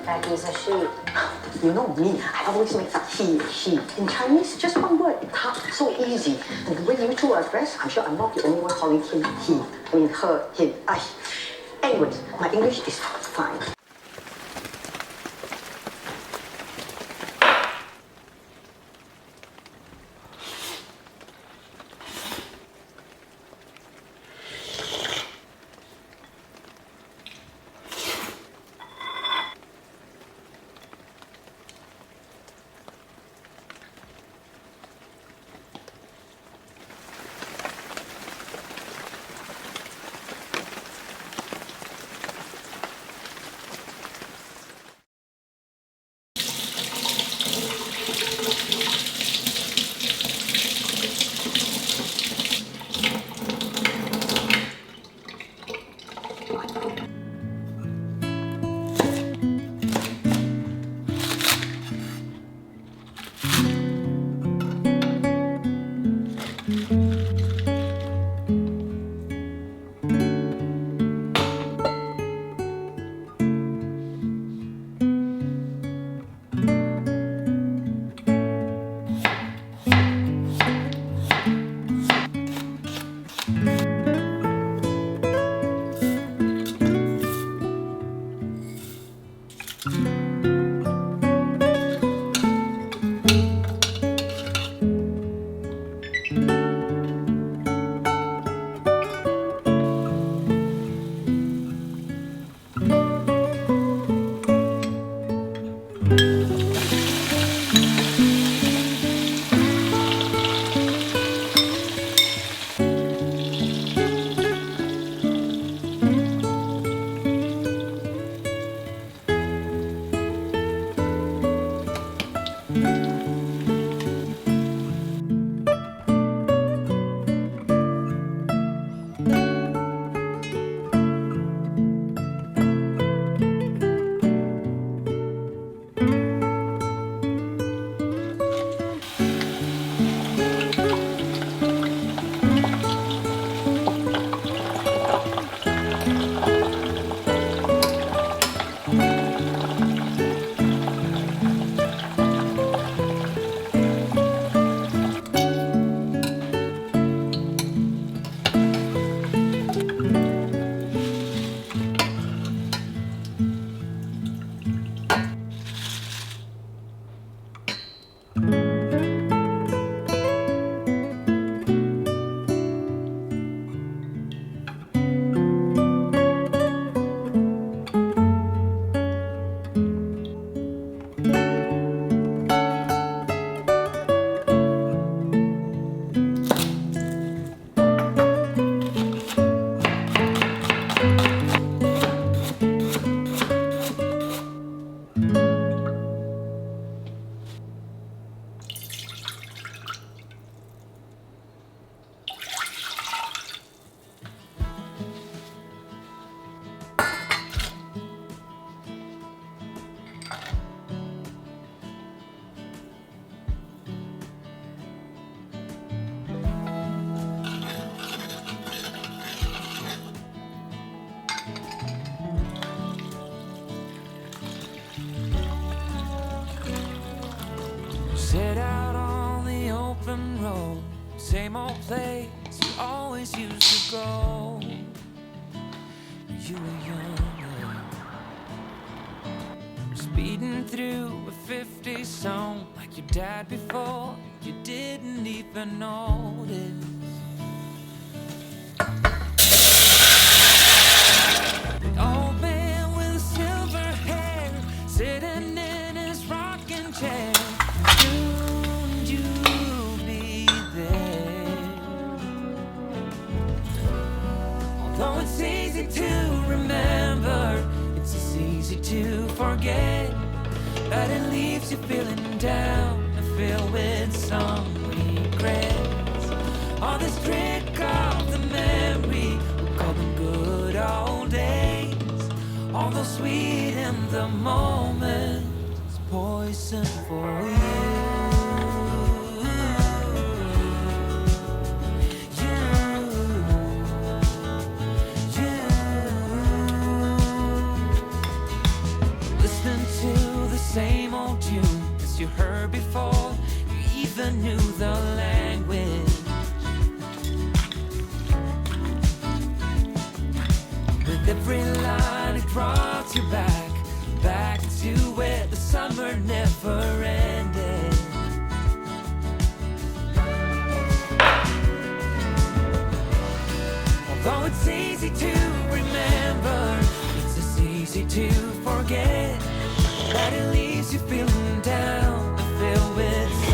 That he's a she. You know me, I always make that he, she. In Chinese, just one word, ta, so easy. And the way you two are dressed, I'm sure I'm not the only one calling him he. I mean her, him, I. Anyways, my English is fine. Set out on the open road, same old place you always used to go when you were younger. Speeding through a 50 song like your dad before, you didn't even notice. The old man with the silver hair sitting in his rocking chair. Soon you'll be there. Although it's easy to remember, it's as easy to forget that it leaves you feeling down and filled with some regrets. All this trick of the memory, we call them good old days. Although sweet in the moment, it's poison for you. Listening to you heard before you even knew the language. With every line it brought you back, back to where the summer never ended. Although it's easy to remember, it's as easy to forget that it leaves you feeling down and filled with